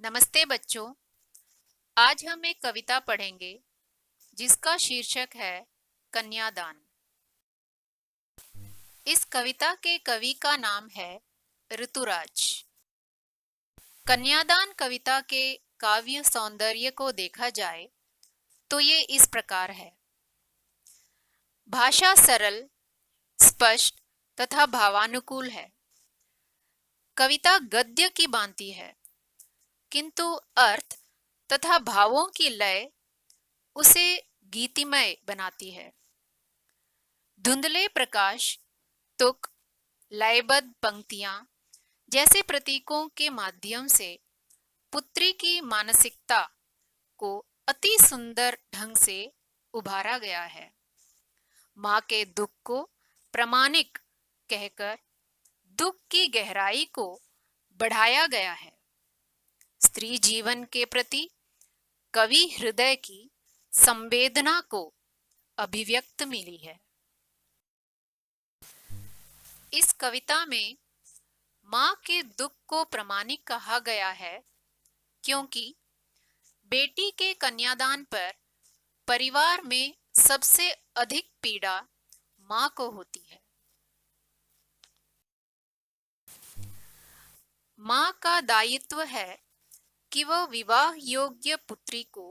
नमस्ते बच्चों। आज हम एक कविता पढ़ेंगे जिसका शीर्षक है कन्यादान। इस कविता के कवि का नाम है ऋतुराज। कन्यादान कविता के काव्य सौंदर्य को देखा जाए तो ये इस प्रकार है। भाषा सरल, स्पष्ट तथा भावानुकूल है। कविता गद्य की भांति है, किंतु अर्थ तथा भावों की लय उसे गीतिमय बनाती है। धुंधले प्रकाश, तुक, लयबद्ध पंक्तियां जैसे प्रतीकों के माध्यम से पुत्री की मानसिकता को अति सुंदर ढंग से उभारा गया है। मां के दुख को प्रामाणिक कहकर दुख की गहराई को बढ़ाया गया है। स्त्री जीवन के प्रति कवि हृदय की संवेदना को अभिव्यक्त मिली है। इस कविता में मां के दुख को प्रामाणिक कहा गया है क्योंकि बेटी के कन्यादान पर परिवार में सबसे अधिक पीड़ा मां को होती है। मां का दायित्व है कि वह विवाह योग्य पुत्री को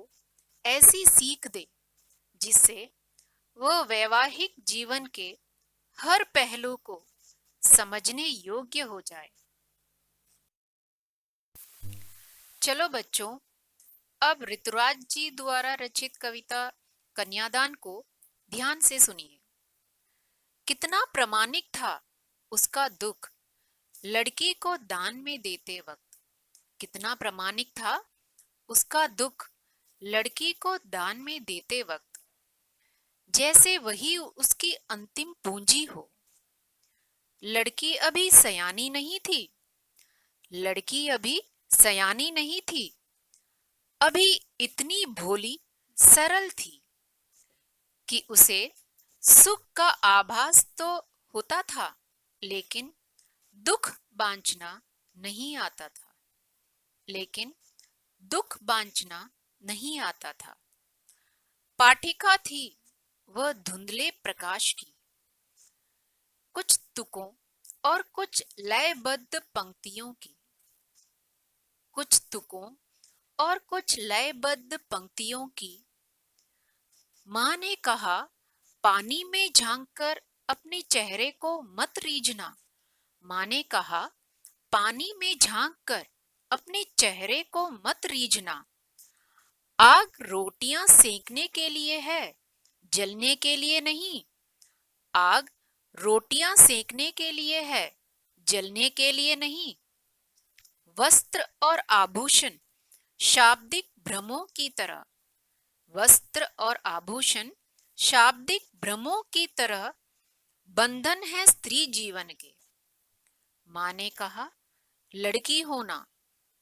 ऐसी सीख दे जिससे वह वैवाहिक जीवन के हर पहलू को समझने योग्य हो जाए। चलो बच्चों, अब ऋतुराज जी द्वारा रचित कविता कन्यादान को ध्यान से सुनिए। कितना प्रामाणिक था उसका दुख लड़की को दान में देते वक्त। कितना प्रामाणिक था उसका दुख लड़की को दान में देते वक्त, जैसे वही उसकी अंतिम पूंजी हो। लड़की अभी सयानी नहीं थी। लड़की अभी सयानी नहीं थी, अभी इतनी भोली सरल थी कि उसे सुख का आभास तो होता था, लेकिन दुख बांचना नहीं आता था। दुख बांचना नहीं आता था। पाठिका थी वह धुंधले प्रकाश की। कुछ तुकों और कुछ लयबद्ध पंक्तियों की। कुछ तुकों और कुछ लयबद्ध पंक्तियों की। मां ने कहा, पानी में झांककर अपने चेहरे को मत रीझना। मां ने कहा, पानी में झांककर अपने चेहरे को मत रीझना। आग रोटियां सेकने के लिए है, जलने के लिए नहीं। आग रोटियां सेकने के लिए है, जलने के लिए नहीं। वस्त्र और आभूषण शाब्दिक भ्रमों की तरह। वस्त्र और आभूषण शाब्दिक भ्रमों की तरह बंधन है स्त्री जीवन के। मां ने कहा, लड़की होना।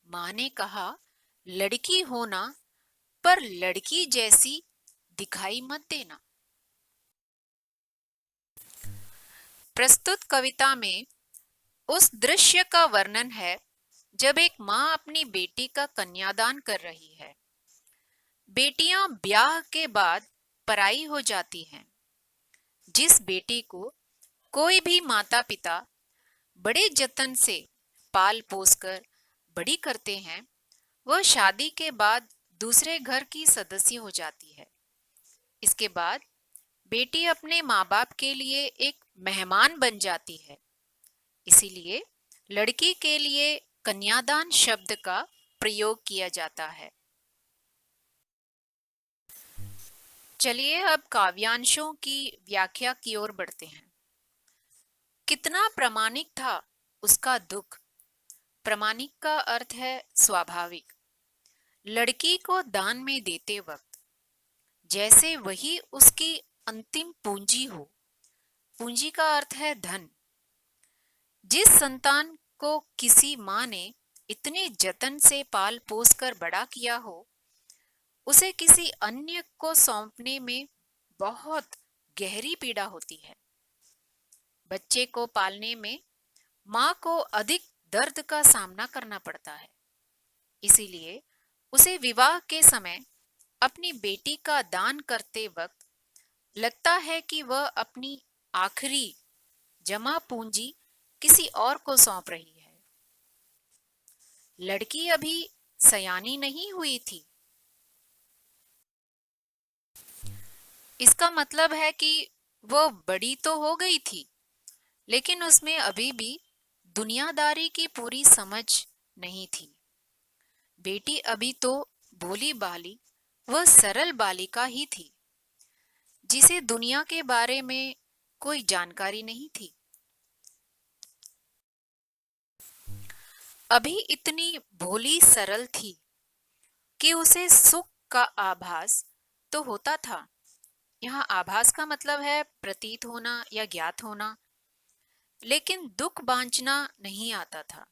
मां ने कहा, लड़की होना, पर लड़की जैसी दिखाई मत देना। प्रस्तुत कविता में उस दृश्य का वर्णन है जब एक मां अपनी बेटी का कन्यादान कर रही है। बेटियां ब्याह के बाद पराई हो जाती हैं। जिस बेटी को कोई भी माता पिता बड़े जतन से पाल पोस कर बड़ी करते हैं, वह शादी के बाद दूसरे घर की सदस्य हो जाती है। इसके बाद बेटी अपने माँ बाप के लिए एक मेहमान बन जाती है। इसीलिए लड़की के लिए कन्यादान शब्द का प्रयोग किया जाता है। चलिए अब काव्यांशों की व्याख्या की ओर बढ़ते हैं। कितना प्रामाणिक था उसका दुख। प्रामाणिक का अर्थ है स्वाभाविक। लड़की को दान में देते वक्त जैसे वही उसकी अंतिम पूंजी हो। पूंजी का अर्थ है धन। जिस संतान को किसी मां ने इतने जतन से पाल पोस कर बड़ा किया हो, उसे किसी अन्य को सौंपने में बहुत गहरी पीड़ा होती है। बच्चे को पालने में मां को अधिक दर्द का सामना करना पड़ता है। इसीलिए उसे विवाह के समय अपनी बेटी का दान करते वक्त लगता है कि वह अपनी आखिरी जमा पूंजी किसी और को सौंप रही है। लड़की अभी सयानी नहीं हुई थी। इसका मतलब है कि वह बड़ी तो हो गई थी, लेकिन उसमें अभी भी दुनियादारी की पूरी समझ नहीं थी। बेटी अभी तो भोली भाली व सरल बालिका ही थी, जिसे दुनिया के बारे में कोई जानकारी नहीं थी। अभी इतनी भोली सरल थी कि उसे सुख का आभास तो होता था। यहाँ आभास का मतलब है प्रतीत होना या ज्ञात होना, लेकिन दुख बांचना नहीं आता था।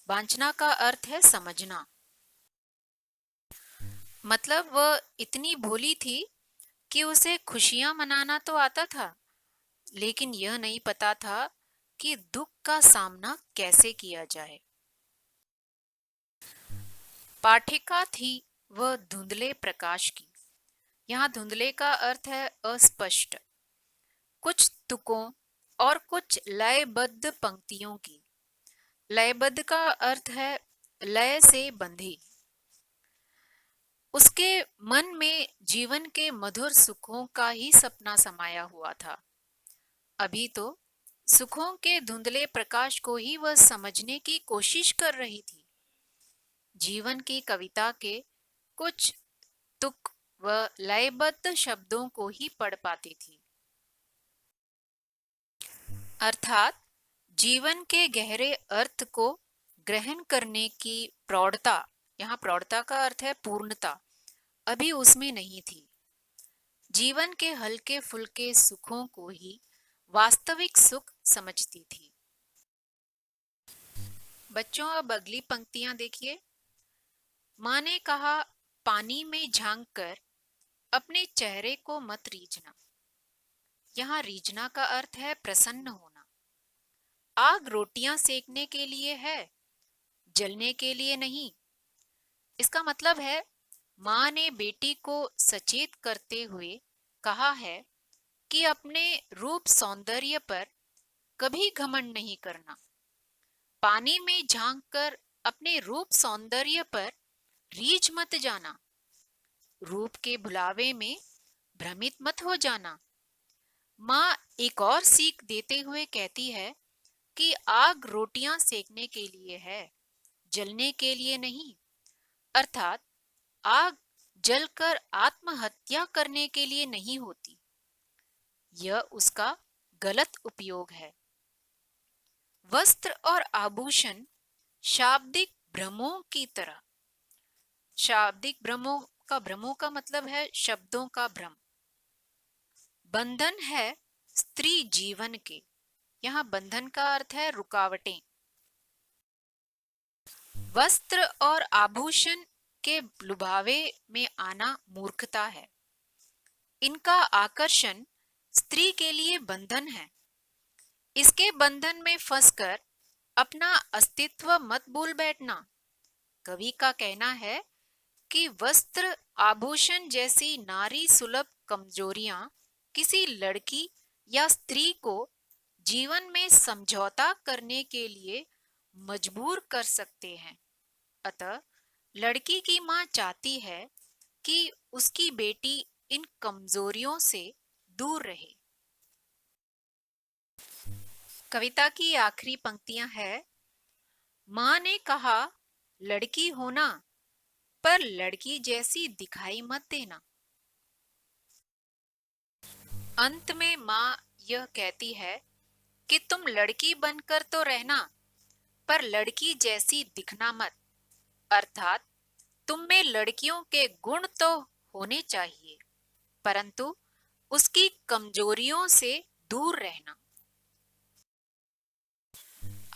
बांचना का अर्थ है समझना। मतलब वह इतनी भोली थी कि उसे खुशियां मनाना तो आता था, लेकिन यह नहीं पता था कि दुख का सामना कैसे किया जाए। पाठिका थी वह धुंधले प्रकाश की। यहाँ धुंधले का अर्थ है अस्पष्ट, कुछ तुकों और कुछ लयबद्ध पंक्तियों की। लयबद्ध का अर्थ है लय से बंधी। उसके मन में जीवन के मधुर सुखों का ही सपना समाया हुआ था। अभी तो सुखों के धुंधले प्रकाश को ही वह समझने की कोशिश कर रही थी। जीवन की कविता के कुछ तुक व लयबद्ध शब्दों को ही पढ़ पाती थी। अर्थात जीवन के गहरे अर्थ को ग्रहण करने की प्रौढ़ता, यहाँ प्रौढ़ता का अर्थ है पूर्णता, अभी उसमें नहीं थी। जीवन के हल्के फुल्के सुखों को ही वास्तविक सुख समझती थी। बच्चों अब अगली पंक्तियां देखिए। माँ ने कहा, पानी में झांक कर अपने चेहरे को मत रीझना। यहाँ रीझना का अर्थ है प्रसन्न होना। आग रोटियां सेकने के लिए है, जलने के लिए नहीं। इसका मतलब है माँ ने बेटी को सचेत करते हुए कहा है कि अपने रूप सौंदर्य पर कभी घमंड नहीं करना। पानी में झांक कर अपने रूप सौंदर्य पर रीझ मत जाना। रूप के भुलावे में भ्रमित मत हो जाना। माँ एक और सीख देते हुए कहती है कि आग रोटियां सेकने के लिए है, जलने के लिए नहीं। अर्थात आग जलकर आत्महत्या करने के लिए नहीं होती। यह उसका गलत उपयोग है। वस्त्र और आभूषण शाब्दिक भ्रमों की तरह। शाब्दिक भ्रमों का मतलब है शब्दों का भ्रम। बंधन है स्त्री जीवन के। यहाँ बंधन का अर्थ है रुकावटें। वस्त्र और आभूषण के लुभावे में आना मूर्खता है। इनका आकर्षण स्त्री के लिए बंधन है। इसके बंधन में फंसकर अपना अस्तित्व मत भूल बैठना। कवि का कहना है कि वस्त्र आभूषण जैसी नारी सुलभ कमजोरियां किसी लड़की या स्त्री को जीवन में समझौता करने के लिए मजबूर कर सकते हैं। अतः लड़की की मां चाहती है कि उसकी बेटी इन कमजोरियों से दूर रहे। कविता की आखिरी पंक्तियां है, मां ने कहा, लड़की होना पर लड़की जैसी दिखाई मत देना। अंत में मां यह कहती है कि तुम लड़की बनकर तो रहना, पर लड़की जैसी दिखना मत। अर्थात तुम में लड़कियों के गुण तो होने चाहिए, परंतु उसकी कमजोरियों से दूर रहना।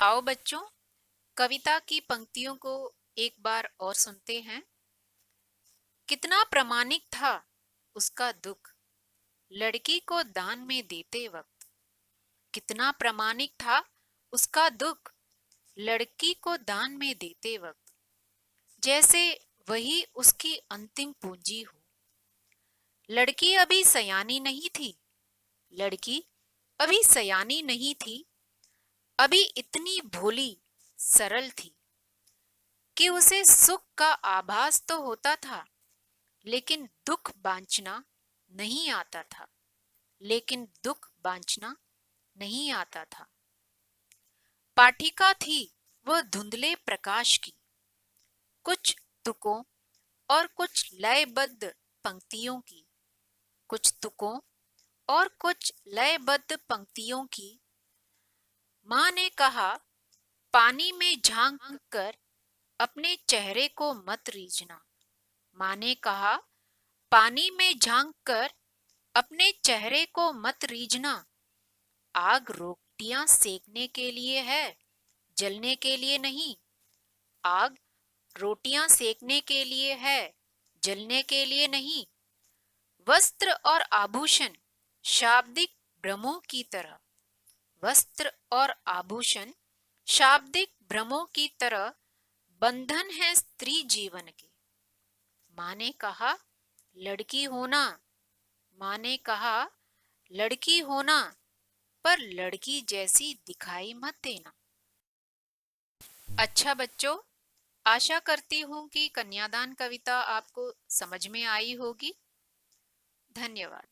आओ बच्चों, कविता की पंक्तियों को एक बार और सुनते हैं। कितना प्रामाणिक था उसका दुख लड़की को दान में देते वक्त। कितना प्रामाणिक था उसका दुख लड़की को दान में देते वक्त। जैसे वही उसकी अंतिम पूंजी हो। लड़की अभी सयानी नहीं थी, लड़की अभी सयानी नहीं थी, अभी इतनी भोली सरल थी कि उसे सुख का आभास तो होता था, लेकिन दुख बांचना नहीं आता था, लेकिन दुख बांचना नहीं आता था। पाठिका थी वह धुंधले प्रकाश की, कुछ तुकों और कुछ लयबद्ध पंक्तियों की, कुछ तुकों और कुछ लयबद्ध पंक्तियों की। माँ ने कहा, पानी में झांक कर अपने चेहरे को मत रीझना। माँ ने कहा, पानी में झांक कर अपने चेहरे को मत रीझना। आग रोटियां सेकने के लिए है, जलने के लिए नहीं। आग रोटियां सेकने के लिए है, जलने के लिए नहीं। वस्त्र और आभूषण शाब्दिक भ्रमों की तरह, वस्त्र और आभूषण शाब्दिक भ्रमों की तरह बंधन है स्त्री जीवन के। माँ ने कहा, लड़की होना। माँ ने कहा, लड़की होना, पर लड़की जैसी दिखाई मत देना। अच्छा बच्चों, आशा करती हूँ कि कन्यादान कविता आपको समझ में आई होगी। धन्यवाद।